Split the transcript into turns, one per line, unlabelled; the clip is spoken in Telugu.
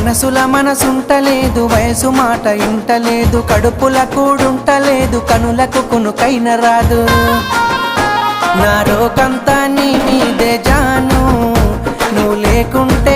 మనసుల మనసుంటలేదు, వయసు మాట ఇంటలేదు, కడుపుల కూడుంటలేదు, కనులకు కునుకైన రాదు. నా రోకంతా నీ మీదే జాను, నువ్వు లేకుంటే